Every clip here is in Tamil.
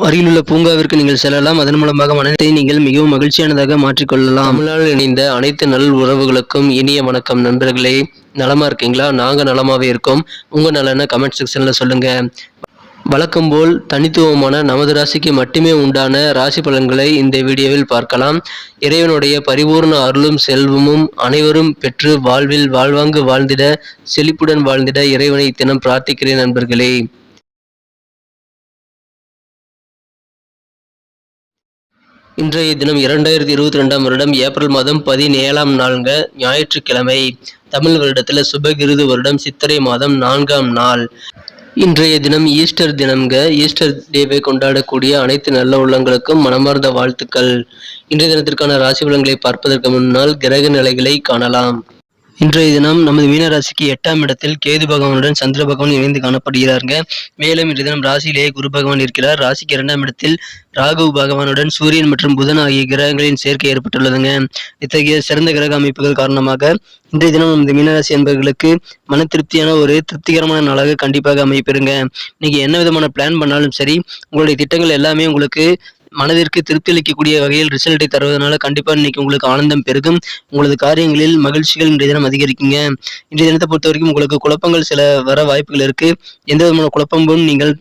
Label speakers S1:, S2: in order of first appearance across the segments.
S1: அருகிலுள்ள பூங்காவிற்கு நீங்கள் செல்லலாம். அதன் மூலமாக மனதை நீங்கள் மிகவும் மகிழ்ச்சியானதாக மாற்றிக்கொள்ளலாம். தமிழால் இணைந்த அனைத்து நல் உறவுகளுக்கும் இனிய வணக்கம் நண்பர்களே. நலமா இருக்கீங்களா? நாங்க நலமாவே இருக்கோம். உங்க நலனை கமெண்ட் செக்ஷன்ல சொல்லுங்க. வழக்கம் போல் தனித்துவமான நமது ராசிக்கு மட்டுமே உண்டான ராசி பலன்களை இந்த வீடியோவில் பார்க்கலாம். இறைவனுடைய பரிபூர்ண அருளும் செல்வமும் அனைவரும் பெற்று வாழ்வில் வாழ்வாங்கு வாழ்ந்திட, செழிப்புடன் வாழ்ந்திட இறைவனை தினம் பிரார்த்திக்கிறேன் நண்பர்களே. இன்றைய தினம் 2022ஆம் வருடம் ஏப்ரல் மாதம் 17ஆம் நாளுங்க, ஞாயிற்றுக்கிழமை. தமிழ் வருடத்துல சுபகிருது வருடம் சித்திரை மாதம் 4ஆம் நாள். இன்றைய தினம் ஈஸ்டர் தினம்ங்க. ஈஸ்டர் டேவை கொண்டாடக்கூடிய அனைத்து நல்ல உள்ளங்களுக்கும் மனமார்ந்த வாழ்த்துக்கள். இன்றைய தினத்திற்கான ராசி பலன்களை பார்ப்பதற்கு முன்னால் கிரக நிலைகளை காணலாம். இன்றைய தினம் நமது மீனராசிக்கு 8ஆம் இடத்தில் கேது பகவானுடன் சந்திர பகவான் இணைந்து காணப்படுகிறாருங்க. மேலும் இன்றைய தினம் ராசியிலேயே குரு பகவான் இருக்கிறார். ராசிக்கு 2ஆம் இடத்தில் ராகு பகவானுடன் சூரியன் மற்றும் புதன் ஆகிய கிரகங்களின் சேர்க்கை ஏற்பட்டுள்ளதுங்க. இத்தகைய சிறந்த கிரக அமைப்புகள் காரணமாக இன்றைய தினம் நமது மீனராசி என்பவர்களுக்கு மன திருப்தியான ஒரு திருப்திகரமான நாளாக கண்டிப்பாக அமைப்பெறுங்க. நீங்க என்ன விதமான பிளான் பண்ணாலும் சரி, உங்களுடைய திட்டங்கள் எல்லாமே உங்களுக்கு மனதிற்கு திருப்தி அளிக்கக்கூடிய வகையில் ரிசல்ட்டை தருவதனால கண்டிப்பா இன்னைக்கு உங்களுக்கு ஆனந்தம் பெருகும். உங்களது காரியங்களில் மகிழ்ச்சிகள் இன்றைய தினம் அதிகரிக்குங்க. இன்றைய தினத்தை பொறுத்த வரைக்கும் உங்களுக்கு குழப்பங்கள் சில வர வாய்ப்புகள் இருக்கு. எந்த விதமான குழப்பமும் நீங்கள்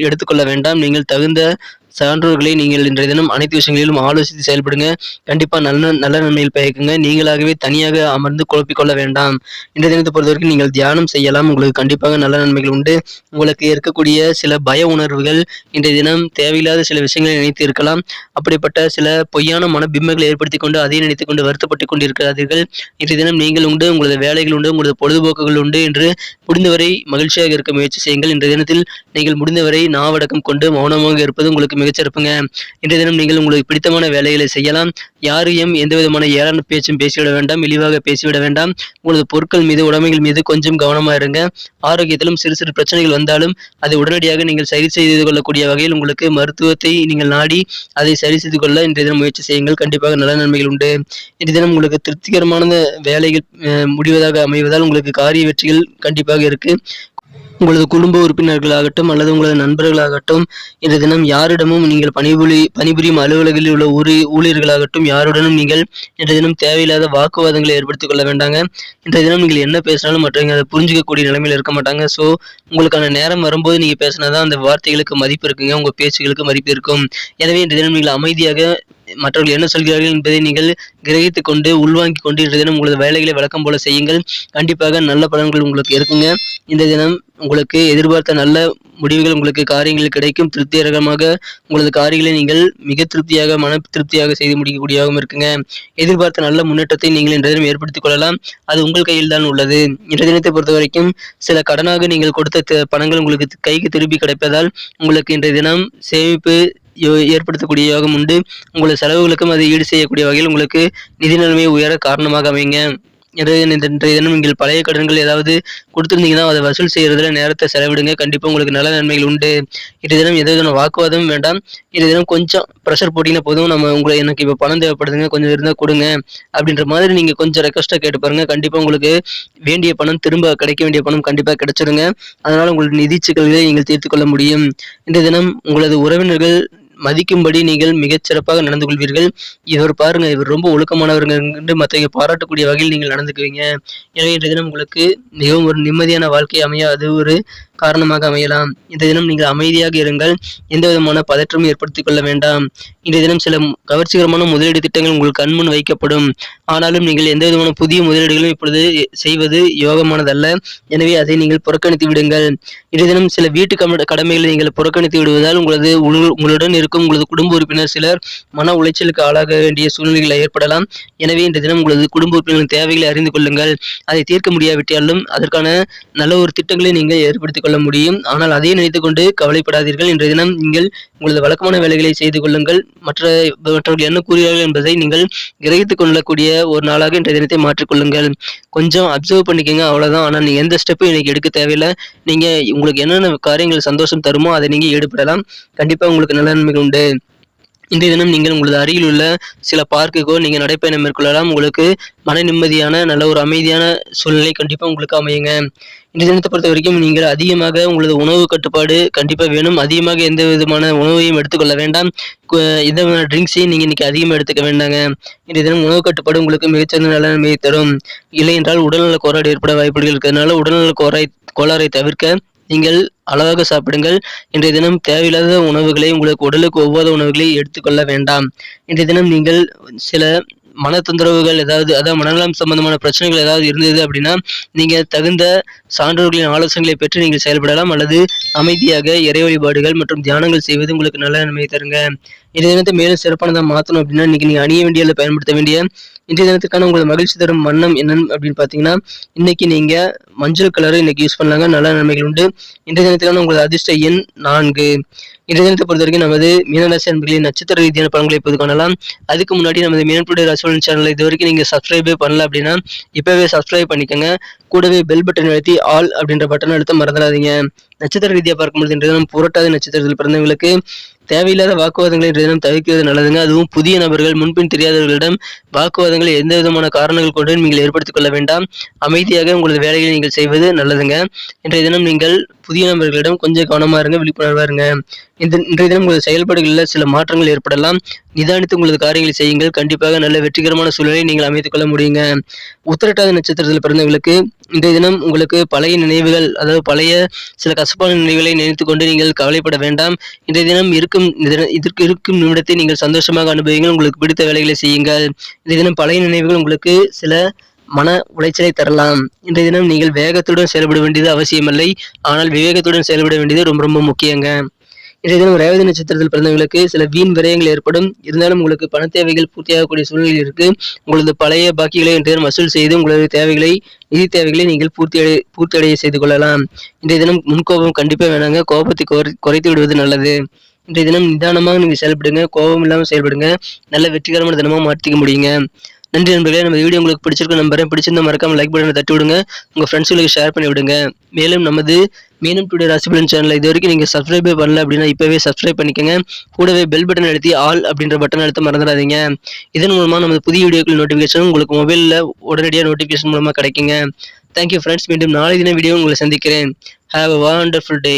S1: எடுத்துக்கொள்ள வேண்டாம். நீங்கள் தகுந்த சான்றோர்களை நீங்கள் இன்றைய தினம் அனைத்து விஷயங்களிலும் ஆலோசித்து செயல்படுங்க. கண்டிப்பா நல்ல நன்மையில் பயக்குங்க. நீங்களாகவே தனியாக அமர்ந்து குழப்பிக்கொள்ள வேண்டாம். இன்றைய தினத்தை பொறுத்த வரைக்கும் நீங்கள் தியானம் செய்யலாம். உங்களுக்கு கண்டிப்பாக நல்ல நன்மைகள் உண்டு. உங்களுக்கு இருக்கக்கூடிய சில பய உணர்வுகள் இன்றைய தினம் தேவையில்லாத சில விஷயங்களை நினைத்து இருக்கலாம். அப்படிப்பட்ட சில பொய்யான மனபிம்பங்களை ஏற்படுத்திக் கொண்டு அதை நினைத்துக் கொண்டு வருத்தப்பட்டுக் கொண்டு இருக்கிறார்கள். இன்றைய தினம் நீங்கள் உண்டு, உங்களது வேலைகள் உண்டு, உங்களது பொழுதுபோக்குகள் உண்டு என்று முடிந்தவரை மகிழ்ச்சியாக இருக்க முயற்சி செய்யுங்கள். இன்றைய தினத்தில் நீங்கள் முடிந்தவரை நாவடக்கம் கொண்டு மௌனமாக இருப்பது உங்களுக்கு மிகச்சிறப்புங்க. இன்றைய தினம் நீங்கள் உங்களுக்கு பிடித்தமான வேலைகளை செய்யலாம். யாரையும் எந்த விதமான ஏளன பேச்சும் பேசிவிட வேண்டாம், இழிவாக பேசிவிட வேண்டாம். உங்களது பொருட்கள் மீது, உடைமைகள் மீது கொஞ்சம் கவனமா இருங்க. ஆரோக்கியத்திலும் சிறு சிறு பிரச்சனைகள் வந்தாலும் அதை உடனடியாக நீங்கள் சரி செய்து கொள்ளக்கூடிய வகையில் உங்களுக்கு மருத்துவத்தை நீங்கள் நாடி அதை சரி செய்து கொள்ள இன்றைய தினம் முயற்சி செய்யுங்கள். கண்டிப்பாக நல்ல நன்மைகள் உண்டு. இன்றைய தினம் உங்களுக்கு திருப்திகரமான வேலைகள் முடிவதாக அமைவதால் உங்களுக்கு காரிய வெற்றிகள் கண்டிப்பாக இருக்கு. உங்களது குடும்ப உறுப்பினர்களாகட்டும் அல்லது உங்களது நண்பர்களாகட்டும் இன்றைய தினம் யாரிடமும் நீங்கள் பணிபுரியும் அலுவலகத்தில் உள்ள ஊழியர்களாகட்டும் யாருடனும் நீங்கள் இன்றைய தினம் தேவையில்லாத வாக்குவாதங்களை ஏற்படுத்திக் கொள்ள வேண்டாங்க. இன்றைய தினம் நீங்கள் என்ன பேசினாலும் மற்றவங்க அதை புரிஞ்சிக்கக்கூடிய நிலைமையில் இருக்க மாட்டாங்க. ஸோ உங்களுக்கான நேரம் வரும்போது நீங்கள் பேசினாதான் அந்த வார்த்தைகளுக்கு மதிப்பு இருக்குங்க, உங்கள் பேச்சுகளுக்கு மதிப்பு இருக்கும். எனவே இன்றைய தினம் நீங்கள் அமைதியாக மற்றவர்கள் என்ன சொல்கிறார்கள் என்பதை நீங்கள் கிரகித்துக் கொண்டு உள்வாங்கிக் கொண்டு இன்றைய தினம் உங்களது வேலைகளை வழக்கம் போல செய்யுங்கள். கண்டிப்பாக நல்ல பலன்கள் உங்களுக்கு இருக்குங்க. இந்த தினம் உங்களுக்கு எதிர்பார்த்த நல்ல முடிவுகள் உங்களுக்கு காரியங்கள் கிடைக்கும். திருப்திகரமாக உங்களது காரியங்களை நீங்கள் மிக திருப்தியாக மன திருப்தியாக செய்து முடிக்கக்கூடியதாகவும் இருக்குங்க. எதிர்பார்த்த நல்ல முன்னேற்றத்தை நீங்கள் இன்றைய தினம் ஏற்படுத்திக் கொள்ளலாம். அது உங்கள் கையில் தான் உள்ளது. இன்றைய தினத்தை பொறுத்த வரைக்கும் சில கடனாக நீங்கள் கொடுத்த பணங்கள் உங்களுக்கு கைக்கு திருப்பி கிடைப்பதால் உங்களுக்கு இன்றைய தினம் சேமிப்பு ஏற்படுத்தக்கூடிய யோகம் உண்டு. உங்களது செலவுகளுக்கும் அதை ஈடு செய்யக்கூடிய வகையில் உங்களுக்கு நிதி நிலைமை உயர காரணமாக அமைங்க. இன்றைய தினம் நீங்கள் பழைய கடன்கள் ஏதாவது கொடுத்திருந்தீங்கன்னா அதை வசூல் செய்யறதுல நேரத்தை செலவிடுங்க. கண்டிப்பா உங்களுக்கு நல்ல நன்மைகள் உண்டு. இன்றைய தினம் எதுவும் வாக்குவாதமும் வேண்டாம். இன்றைய தினம் கொஞ்சம் ப்ரெஷர் போட்டீங்கன்னா போதும், எனக்கு இப்போ பணம் தேவைப்படுதுங்க, கொஞ்சம் இருந்தால் கொடுங்க அப்படின்ற மாதிரி நீங்க கொஞ்சம் ரெக்வஸ்டா கேட்டு பாருங்க. கண்டிப்பா உங்களுக்கு வேண்டிய பணம், திரும்ப கிடைக்க வேண்டிய பணம் கண்டிப்பா கிடைச்சிருங்க. அதனால உங்களுக்கு நிதி சிக்கல்களை நீங்கள் தீர்த்து கொள்ள முடியும். இன்றைய தினம் உங்களது உறவினர்கள் மதிக்கும்படி நீங்கள் மிகச் சிறப்பாக நடந்து கொள்வீர்கள். இவர் பாருங்க, இவர் ரொம்ப ஒழுக்கமானவர்கள் என்று மற்றவங்க பாராட்டக்கூடிய வகையில் நீங்கள் நடந்துக்குவீங்க. எனவே இன்றைய தினம் உங்களுக்கு மிகவும் ஒரு நிம்மதியான வாழ்க்கை அமைய அது ஒரு காரணமாக அமையலாம். இந்த தினம் நீங்கள் அமைதியாக இருங்கள். எந்த விதமான பதற்றமும் ஏற்படுத்திக் கொள்ள வேண்டாம். இன்றைய தினம் சில கவர்ச்சிகரமான முதலீடு திட்டங்கள் உங்கள் கண்முன் வைக்கப்படும். ஆனாலும் நீங்கள் எந்த விதமான புதிய முதலீடுகளும் இப்பொழுது செய்வது யோகமானதல்ல. எனவே அதை நீங்கள் புறக்கணித்து விடுங்கள். இன்றைய தினம் சில வீட்டு கடமைகளை நீங்கள் புறக்கணித்து விடுவதால் உங்களுடன் இருக்கும் உங்களது குடும்ப உறுப்பினர் சிலர் மன உளைச்சலுக்கு ஆளாக வேண்டிய சூழ்நிலைகள் ஏற்படலாம். எனவே இன்றைய தினம் உங்களது குடும்ப உறுப்பினர்களின் தேவைகளை அறிந்து கொள்ளுங்கள். அதை தீர்க்க முடியாவிட்டாலும் அதற்கான நல்ல ஒரு திட்டங்களை நீங்கள் ஏற்படுத்திக் கொள்ள முடியும். ஆனால் அதை நினைத்துக் கொண்டு கவலைப்படாதீர்கள். இன்றைய தினம் நீங்கள் உங்களது வழக்கமான வேலைகளை செய்து கொள்ளுங்கள். மற்றவர்கள் என்ன கூறுகிறார்கள் என்பதை நீங்கள் கிரகித்துக் கொள்ளக்கூடிய ஒரு நாளாக இன்றைய தினத்தை மாற்றிக்கொள்ளுங்கள். கொஞ்சம் அப்சர்வ் பண்ணிக்கோங்க, அவ்வளவுதான். ஆனால் நீங்க எந்த ஸ்டெப்பும் இன்னைக்கு எடுக்க தேவையில்லை. நீங்க உங்களுக்கு என்னென்ன காரியங்கள் சந்தோஷம் தருமோ அதை நீங்க ஈடுபடலாம். கண்டிப்பா உங்களுக்கு நல்ல நன்மைகள் உண்டு. இன்றைய தினம் நீங்கள் உங்களது அருகில் உள்ள சில பார்க்குக்கோ நீங்கள் நடைப்பயணம் மேற்கொள்ளலாம். உங்களுக்கு மன நிம்மதியான நல்ல ஒரு அமைதியான சூழ்நிலை கண்டிப்பாக உங்களுக்கு அமையுங்க. இன்றைய தினத்தை பொறுத்த வரைக்கும் நீங்கள் அதிகமாக உங்களது உணவு கட்டுப்பாடு கண்டிப்பாக வேணும். அதிகமாக எந்த விதமான உணவையும் எடுத்துக்கொள்ள வேண்டாம். எந்த விதமான ட்ரிங்க்ஸையும் நீங்கள் இன்னைக்கு அதிகமாக எடுத்துக்க வேண்டாங்க. இன்றைய தினம் உணவு கட்டுப்பாடு உங்களுக்கு மிகச்சிறந்த நல்ல நன்மையை தரும். இல்லை என்றால் உடல்நல கோளாறு ஏற்பட வாய்ப்புகள் இருக்கிறதுனால உடல்நல கோளாறை தவிர்க்க நீங்கள் அளவாக சாப்பிடுங்கள். இன்றைய தினம் தேவையில்லாத உணவுகளை உங்களுக்கு உடலுக்கு ஒவ்வாத உணவுகளை எடுத்துக்கொள்ள வேண்டாம். இன்றைய தினம் நீங்கள் சில மன தொந்தரவுகள் அதாவது மனநலம் சம்பந்தமான பிரச்சனைகள் ஏதாவது இருந்தது அப்படின்னா நீங்க தகுந்த சான்றோர்களின் ஆலோசனைகளை பெற்று நீங்கள் செயல்படலாம். அல்லது அமைதியாக இறை வழிபாடுகள் மற்றும் தியானங்கள் செய்வது உங்களுக்கு நல்ல நன்மையை தருங்க. இன்றைய தினத்தை மேலும் சிறப்பானதாக மாற்றணும் அப்படின்னா இன்னைக்கு நீங்க அணிய வேண்டிய அல்லது பயன்படுத்த வேண்டிய இன்றைய தினத்துக்கான உங்களுக்கு மகிழ்ச்சி தரும் வண்ணம் என்னன்னு அப்படின்னு பார்த்தீங்கன்னா இன்னைக்கு நீங்க மஞ்சள் கலரை இன்னைக்கு யூஸ் பண்ணலாங்க. நல்ல நன்மைகள் உண்டு. இன்றைய தினத்துக்கான உங்களது அதிர்ஷ்ட எண் 4. இன்றைய தினத்தை பொறுத்த வரைக்கும் நமது மீனராசி அன்பர்களின் நட்சத்திர ரீதியான பலன்களை இப்போது காணலாம். அதுக்கு முன்னாடி நமது மீனப்புடைய ராசிபலன் சேனலை இது வரைக்கும் நீங்க சப்ஸ்கிரைபே பண்ணல அப்படின்னா இப்பவே சப்ஸ்கிரைப் பண்ணிக்கோங்க. கூடவே பெல் பட்டன் அழுத்தி ஆல் அப்படின்ற பட்டன் அழுத்த மறந்துடாதீங்க. நட்சத்திர ரீதியாக பார்க்கும்போது இன்றைய தினம் புரட்டாதி நட்சத்திரத்தில் பிறந்தவங்களுக்கு தேவையில்லாத வாக்குவாதங்களை இன்றைய தினம் தவிர்க்கிறது நல்லதுங்க. அதுவும் புதிய நபர்கள் முன்பின் தெரியாதவர்களிடம் வாக்குவாதங்களை எந்த விதமான காரணங்கள் கொண்டு நீங்கள் ஏற்படுத்திக் கொள்ள வேண்டாம். அமைதியாக உங்களது வேலைகளை நீங்கள் செய்வது நல்லதுங்க. இன்றைய தினம் நீங்கள் புதிய நபர்களிடம் கொஞ்சம் கவனமா இருங்க, விழிப்புணர்வா இருங்க. இன்றைய தினம் உங்களது செயல்பாடுகளில் சில மாற்றங்கள் ஏற்படலாம். நிதானித்து உங்களது காரியங்களை செய்யுங்கள். கண்டிப்பாக நல்ல வெற்றிகரமான சூழலை நீங்கள் அமைத்துக் கொள்ள முடியுங்க. உத்திரட்டாதி நட்சத்திரத்தில் பிறந்தவர்களுக்கு இன்றைய தினம் உங்களுக்கு பழைய நினைவுகள் அதாவது பழைய சில கசப்பான நினைவுகளை நினைத்து கொண்டு நீங்கள் கவலைப்பட வேண்டாம். இன்றைய தினம் இதற்கு இருக்கும் நிமிடத்தை நீங்கள் சந்தோஷமாக அனுபவிங்கள். உங்களுக்கு பிடித்த வேலைகளை செய்யுங்கள். இன்றைய தினம் பழைய நினைவுகள் உங்களுக்கு சில மன உளைச்சலை தரலாம். இன்றைய தினம் நீங்கள் வேகத்துடன் செயல்பட வேண்டியது அவசியமில்லை. ஆனால் விவேகத்துடன் செயல்பட வேண்டியது ரொம்ப ரொம்ப முக்கியங்க. இன்றைய தினம் ரேவதி நட்சத்திரத்தில் பிறந்தவங்களுக்கு சில வீண் விரயங்கள் ஏற்படும். இருந்தாலும் உங்களுக்கு பண தேவைகள் பூர்த்தியாகக்கூடிய சூழ்நிலை இருக்கு. உங்களது பழைய பாக்கிகளை இன்றைய தினம் வசூல் செய்து உங்களது நிதி தேவைகளை நீங்கள் பூர்த்தியடைய செய்து கொள்ளலாம். இன்றைய தினம் முன்கோபம் கண்டிப்பா வேணாங்க. கோபத்தை குறைத்து விடுவது நல்லது. இன்றைய தினம் நிதானமாக நீங்க செயல்படுங்க. கோபம் இல்லாமல் செயல்படுங்க. நல்ல வெற்றிகரமான தினமாக மாற்றிக்க முடியுங்க. நன்றி நண்பர்களே. நம்ம வீடியோ உங்களுக்கு பிடிச்சிருக்க நம்புறேன். பிடிச்சிருந்தா மறக்காம லைக் பட்டனை தட்டி விடுங்க. உங்க ஃப்ரெண்ட்ஸ்களுக்கு ஷேர் பண்ணி விடுங்க. மேலும் நமது மீனம் டுடே ராசிபலன் சேனலை இது வரைக்கும் நீங்க சப்ஸ்கிரைபே பண்ணல அப்படின்னா இப்பவே சப்ஸ்கிரைப் பண்ணிக்கோங்க. கூடவே பெல் பட்டன் அழுத்தி ஆல் அப்படின்ற பட்டன் அழுத்த மறந்துடாதீங்க. இதன் மூலமா நமது புதிய வீடியோக்கள் நோட்டிஃபிகேஷன் உங்களுக்கு மொபைலில் உடனடியாக நோட்டிஃபிகேஷன் மூலமா கிடைக்குங்க. Thank you friends. மீண்டும் நாளை தின வீடியோ உங்களை சந்திக்கிறேன். Have a wonderful day.